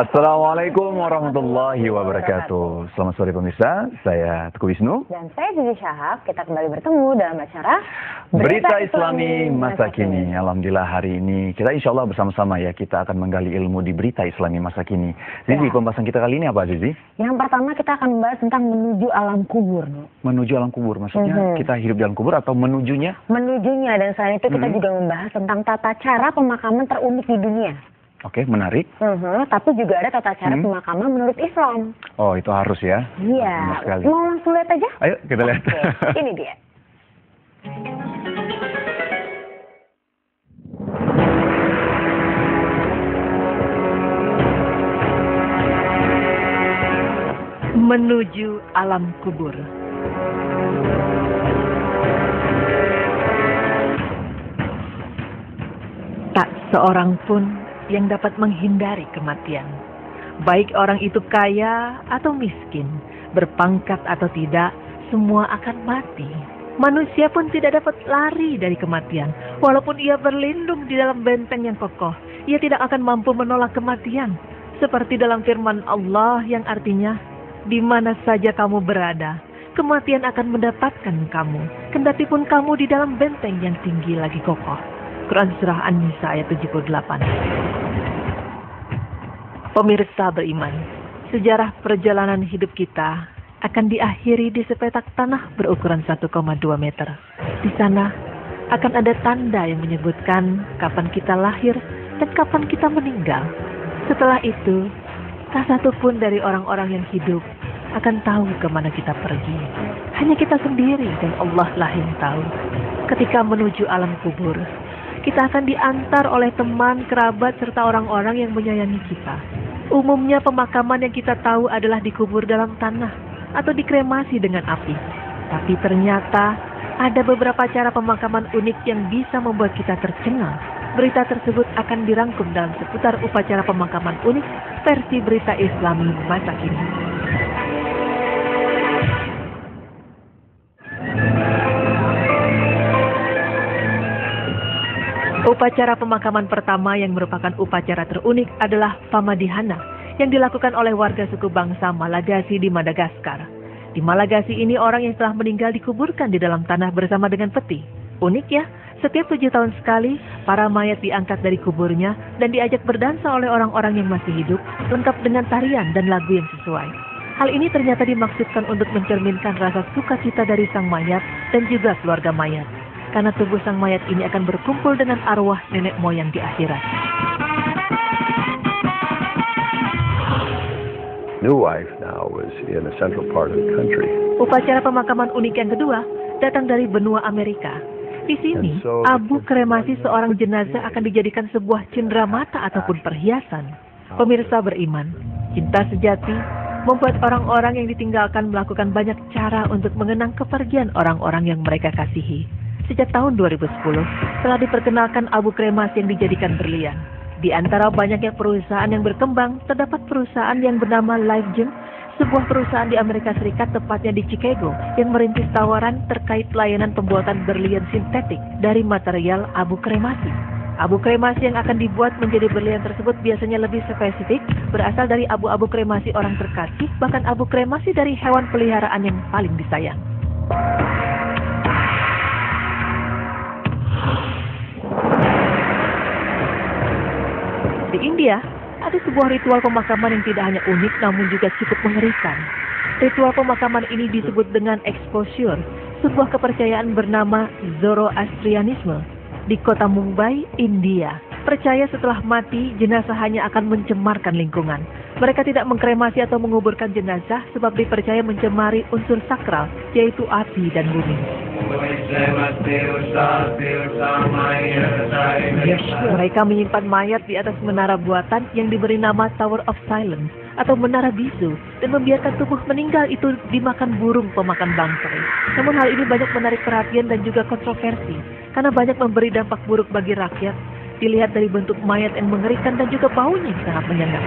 Assalamualaikum warahmatullahi wabarakatuh. Selamat sore pemirsa, saya Teguh Wisnu. Dan saya Zizi Syahab. Kita kembali bertemu dalam acara Berita Islami Masa Kini. Alhamdulillah hari ini kita insya Allah bersama-sama ya, kita akan menggali ilmu di Berita Islami Masa Kini. Zizi, pembahasan kita kali ini apa Zizi? Yang pertama kita akan membahas tentang menuju alam kubur. Menuju alam kubur, maksudnya kita hidup di alam kubur atau menujunya? Menujunya, dan selain itu kita juga membahas tentang tata cara pemakaman terunik di dunia. Oke, menarik. Tapi juga ada tata cara pemakaman menurut Islam. Oh, itu harus ya? Iya. Mau langsung lihat aja? Ayo kita lihat. Ini dia. Menuju alam kubur. Tak seorang pun yang dapat menghindari kematian. Baik orang itu kaya atau miskin, berpangkat atau tidak, semua akan mati. Manusia pun tidak dapat lari dari kematian. Walaupun ia berlindung di dalam benteng yang kokoh, ia tidak akan mampu menolak kematian. Seperti dalam firman Allah yang artinya, di mana saja kamu berada, kematian akan mendapatkan kamu, kendati pun kamu di dalam benteng yang tinggi lagi kokoh. Quran Surah An-Nisa ayat 78. Pemirsa beriman, sejarah perjalanan hidup kita akan diakhiri di sepetak tanah berukuran 1,2 meter. Di sana akan ada tanda yang menyebutkan kapan kita lahir dan kapan kita meninggal. Setelah itu, tak satu pun dari orang-orang yang hidup akan tahu kemana kita pergi. Hanya kita sendiri dan Allah lah yang tahu. Ketika menuju alam kubur, kita akan diantar oleh teman, kerabat, serta orang-orang yang menyayangi kita. Umumnya pemakaman yang kita tahu adalah dikubur dalam tanah atau dikremasi dengan api. Tapi ternyata ada beberapa cara pemakaman unik yang bisa membuat kita tercengang. Berita tersebut akan dirangkum dalam seputar upacara pemakaman unik versi Berita Islami Masa Kini. Upacara pemakaman pertama yang merupakan upacara terunik adalah Pamadihana yang dilakukan oleh warga suku bangsa Malagasy di Madagaskar. Di Malagasy ini orang yang telah meninggal dikuburkan di dalam tanah bersama dengan peti. Unik ya, setiap 7 tahun sekali para mayat diangkat dari kuburnya dan diajak berdansa oleh orang-orang yang masih hidup, lengkap dengan tarian dan lagu yang sesuai. Hal ini ternyata dimaksudkan untuk mencerminkan rasa sukacita dari sang mayat dan juga keluarga mayat. Karena tubuh sang mayat ini akan berkumpul dengan arwah nenek moyang di akhirat. New Life now was in a central part of the country. Upacara pemakaman unik yang kedua datang dari benua Amerika. Di sini, abu kremasi seorang jenazah akan dijadikan sebuah cenderamata ataupun perhiasan. Pemirsa beriman, cinta sejati membuat orang-orang yang ditinggalkan melakukan banyak cara untuk mengenang kepergian orang-orang yang mereka kasihi. Sejak tahun 2010, telah diperkenalkan abu kremasi yang dijadikan berlian. Di antara banyaknya perusahaan yang berkembang, terdapat perusahaan yang bernama LifeGem, sebuah perusahaan di Amerika Serikat tepatnya di Chicago, yang merintis tawaran terkait layanan pembuatan berlian sintetik dari material abu kremasi. Abu kremasi yang akan dibuat menjadi berlian tersebut biasanya lebih spesifik, berasal dari abu-abu kremasi orang terkasih, bahkan abu kremasi dari hewan peliharaan yang paling disayang. Di India, ada sebuah ritual pemakaman yang tidak hanya unik namun juga cukup mengerikan. Ritual pemakaman ini disebut dengan exposure, sebuah kepercayaan bernama Zoroastrianisme di kota Mumbai, India. Percaya setelah mati, jenazah hanya akan mencemarkan lingkungan. Mereka tidak mengkremasi atau menguburkan jenazah sebab dipercaya mencemari unsur sakral, yaitu api dan bumi. Mereka menyimpan mayat di atas menara buatan yang diberi nama Tower of Silence atau menara bisu dan membiarkan tubuh meninggal itu dimakan burung pemakan bangsai. Namun hal ini banyak menarik perhatian dan juga kontroversi karena banyak memberi dampak buruk bagi rakyat. Dilihat dari bentuk mayat yang mengerikan dan juga baunya yang sangat menyengat.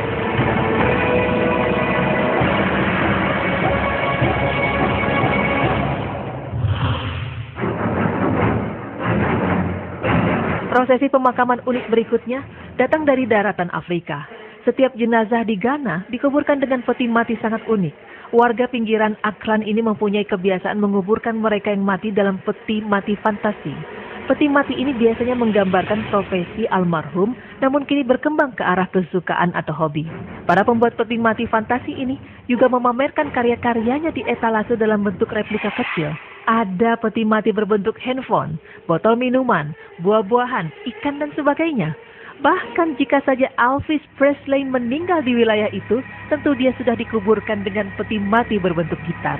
Prosesi pemakaman unik berikutnya datang dari daratan Afrika. Setiap jenazah di Ghana dikuburkan dengan peti mati sangat unik. Warga pinggiran Aklan ini mempunyai kebiasaan menguburkan mereka yang mati dalam peti mati fantasi. Peti mati ini biasanya menggambarkan profesi almarhum, namun kini berkembang ke arah kesukaan atau hobi. Para pembuat peti mati fantasi ini juga memamerkan karya-karyanya di etalase dalam bentuk replika kecil. Ada peti mati berbentuk handphone, botol minuman, buah-buahan, ikan, dan sebagainya. Bahkan jika saja Elvis Presley meninggal di wilayah itu, tentu dia sudah dikuburkan dengan peti mati berbentuk gitar.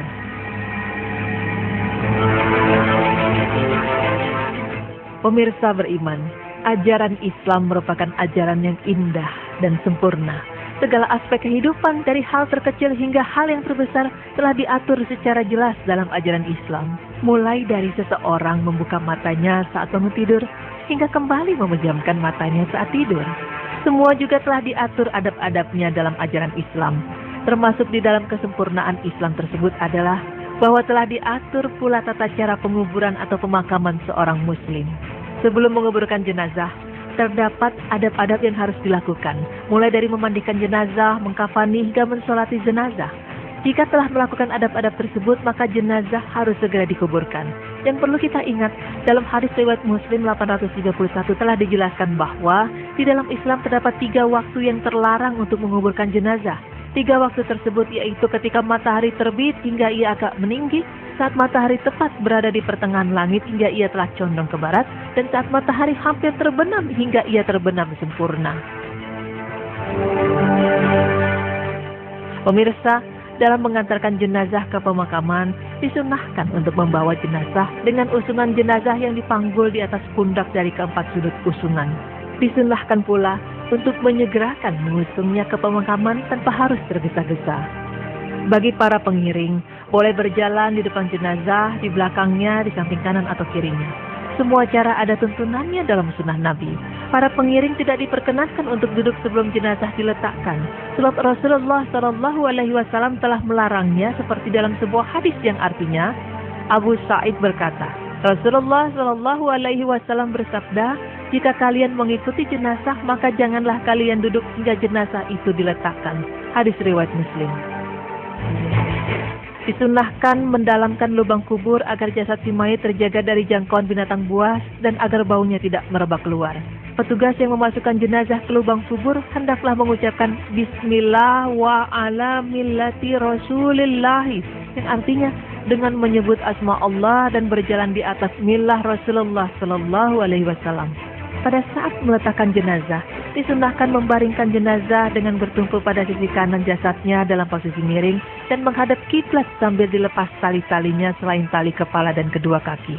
Pemirsa beriman, ajaran Islam merupakan ajaran yang indah dan sempurna. Segala aspek kehidupan dari hal terkecil hingga hal yang terbesar telah diatur secara jelas dalam ajaran Islam. Mulai dari seseorang membuka matanya saat bangun tidur, hingga kembali memejamkan matanya saat tidur. Semua juga telah diatur adab-adabnya dalam ajaran Islam. Termasuk di dalam kesempurnaan Islam tersebut adalah bahwa telah diatur pula tata cara penguburan atau pemakaman seorang muslim. Sebelum menguburkan jenazah, terdapat adab-adab yang harus dilakukan, mulai dari memandikan jenazah, mengkafani, hingga mensolati jenazah. Jika telah melakukan adab-adab tersebut, maka jenazah harus segera dikuburkan. Yang perlu kita ingat, dalam hadis riwayat Muslim 831 telah dijelaskan bahwa di dalam Islam terdapat 3 waktu yang terlarang untuk menguburkan jenazah. 3 waktu tersebut yaitu ketika matahari terbit hingga ia agak meninggi, saat matahari tepat berada di pertengahan langit hingga ia telah condong ke barat, dan saat matahari hampir terbenam hingga ia terbenam sempurna. Pemirsa, dalam mengantarkan jenazah ke pemakaman, disunahkan untuk membawa jenazah dengan usungan jenazah yang dipanggul di atas pundak dari keempat sudut usungan. Disunahkan pula untuk menyegerakan mengusungnya ke pemakaman tanpa harus tergesa-gesa. Bagi para pengiring, boleh berjalan di depan jenazah, di belakangnya, di samping kanan atau kirinya. Semua cara ada tuntunannya dalam sunnah Nabi. Para pengiring tidak diperkenankan untuk duduk sebelum jenazah diletakkan, sebab Rasulullah SAW telah melarangnya, seperti dalam sebuah hadis yang artinya, Abu Sa'id berkata, Rasulullah SAW bersabda, jika kalian mengikuti jenazah, maka janganlah kalian duduk hingga jenazah itu diletakkan. Hadis riwayat Muslim. Disunahkan mendalamkan lubang kubur agar jasad si mayit terjaga dari jangkauan binatang buas dan agar baunya tidak merebak keluar. Petugas yang memasukkan jenazah ke lubang kubur hendaklah mengucapkan Bismillah wa ala millati Rasulillah, yang artinya dengan menyebut asma Allah dan berjalan di atas millah Rasulullah Sallallahu Alaihi Wasallam. Pada saat meletakkan jenazah, disunahkan membaringkan jenazah dengan bertumpu pada sisi kanan jasadnya dalam posisi miring dan menghadap kiblat sambil dilepas tali-talinya selain tali kepala dan kedua kaki.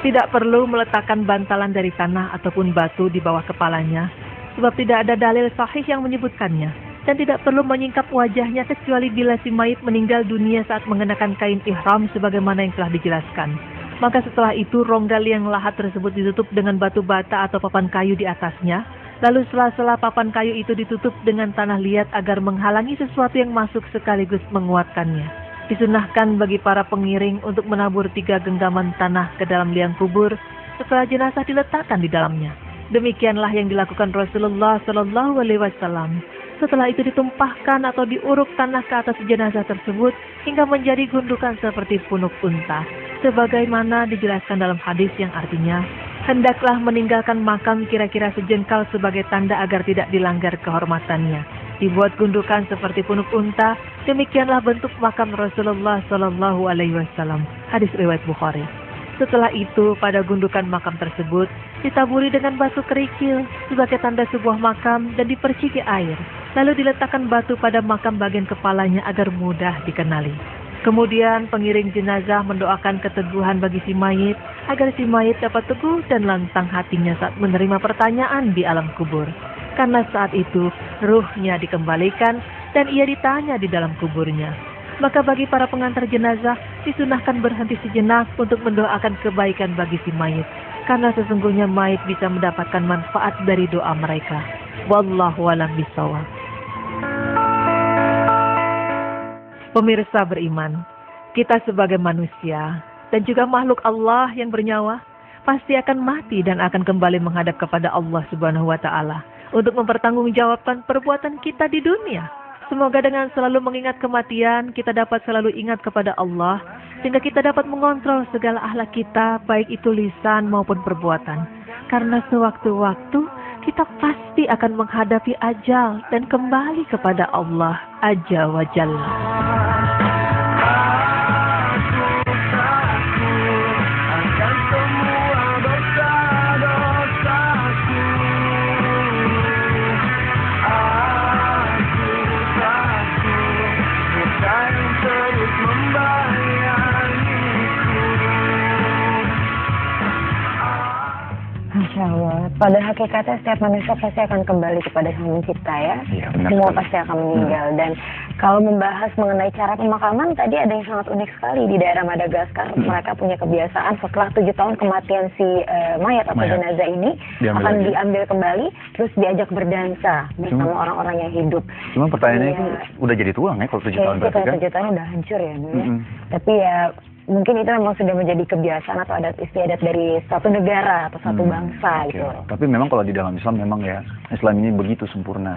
Tidak perlu meletakkan bantalan dari tanah ataupun batu di bawah kepalanya, sebab tidak ada dalil sahih yang menyebutkannya, dan tidak perlu menyingkap wajahnya kecuali bila si mayit meninggal dunia saat mengenakan kain ihram sebagaimana yang telah dijelaskan. Maka setelah itu rongga liang lahat tersebut ditutup dengan batu bata atau papan kayu di atasnya. Lalu sela-sela papan kayu itu ditutup dengan tanah liat agar menghalangi sesuatu yang masuk sekaligus menguatkannya. Disunahkan bagi para pengiring untuk menabur 3 genggaman tanah ke dalam liang kubur setelah jenazah diletakkan di dalamnya. Demikianlah yang dilakukan Rasulullah Sallallahu Alaihi Wasallam. Setelah itu ditumpahkan atau diuruk tanah ke atas jenazah tersebut hingga menjadi gundukan seperti punuk unta, sebagaimana dijelaskan dalam hadis yang artinya, hendaklah meninggalkan makam kira-kira sejengkal sebagai tanda agar tidak dilanggar kehormatannya. Dibuat gundukan seperti punuk unta, demikianlah bentuk makam Rasulullah Sallallahu Alaihi Wasallam. Hadis riwayat Bukhari. Setelah itu, pada gundukan makam tersebut ditaburi dengan batu kerikil sebagai tanda sebuah makam dan diperciki air. Lalu diletakkan batu pada makam bagian kepalanya agar mudah dikenali. Kemudian pengiring jenazah mendoakan keteguhan bagi si mayit agar si mayit dapat teguh dan lantang hatinya saat menerima pertanyaan di alam kubur. Karena saat itu ruhnya dikembalikan dan ia ditanya di dalam kuburnya. Maka bagi para pengantar jenazah disunahkan berhenti sejenak untuk mendoakan kebaikan bagi si mayit, karena sesungguhnya mayit bisa mendapatkan manfaat dari doa mereka. Wallahu a'lam bishawab. Pemirsa beriman, kita sebagai manusia dan juga makhluk Allah yang bernyawa pasti akan mati dan akan kembali menghadap kepada Allah Subhanahu wa Ta'ala. untuk mempertanggungjawabkan perbuatan kita di dunia. Semoga dengan selalu mengingat kematian, kita dapat selalu ingat kepada Allah, sehingga kita dapat mengontrol segala akhlak kita, baik itu lisan maupun perbuatan. Karena sewaktu-waktu, kita pasti akan menghadapi ajal dan kembali kepada Allah Azza wa Jalla. Masya Allah. Pada hakikatnya setiap manusia pasti akan kembali kepada Sang Pencipta ya. Iya, benar Semua sekali. pasti akan meninggal. Dan kalau membahas mengenai cara pemakaman, tadi ada yang sangat unik sekali di daerah Madagaskar. Mereka punya kebiasaan setelah 7 tahun kematian si mayat atau Mayat. jenazah ini Diambil akan lagi. diambil kembali, terus diajak berdansa bersama orang-orang yang hidup. Cuma pertanyaannya Iya. itu udah jadi tulang ya kalau 7 tahun Kayaknya berarti kalau kan? 7 tahun udah hancur ya, Bu, ya. Mm-mm. Tapi ya mungkin itu memang sudah menjadi kebiasaan atau adat istiadat dari satu negara atau satu bangsa Oke. gitu. Tapi memang kalau di dalam Islam memang ya, Islam ini begitu sempurna.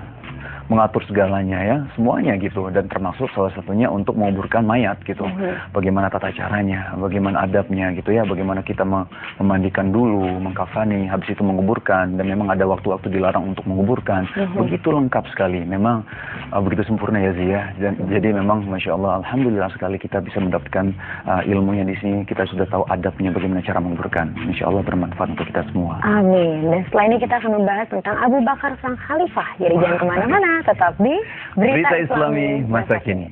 Mengatur segalanya ya, semuanya gitu. Dan termasuk salah satunya untuk menguburkan mayat gitu. Bagaimana tata caranya, bagaimana adabnya gitu ya, bagaimana kita memandikan dulu, mengkafani, habis itu menguburkan. Dan memang ada waktu-waktu dilarang untuk menguburkan. Begitu lengkap sekali. Memang begitu sempurna ya Zia. Dan jadi memang Masya Allah, Alhamdulillah sekali kita bisa mendapatkan ilmunya di sini. Kita sudah tahu adabnya bagaimana cara menguburkan. Insya Allah bermanfaat untuk kita semua. Amin. Dan setelah ini kita akan membahas tentang Abu Bakar sang Khalifah. Jadi jangan kemana-mana, tetap di Berita Islami Masa Kini.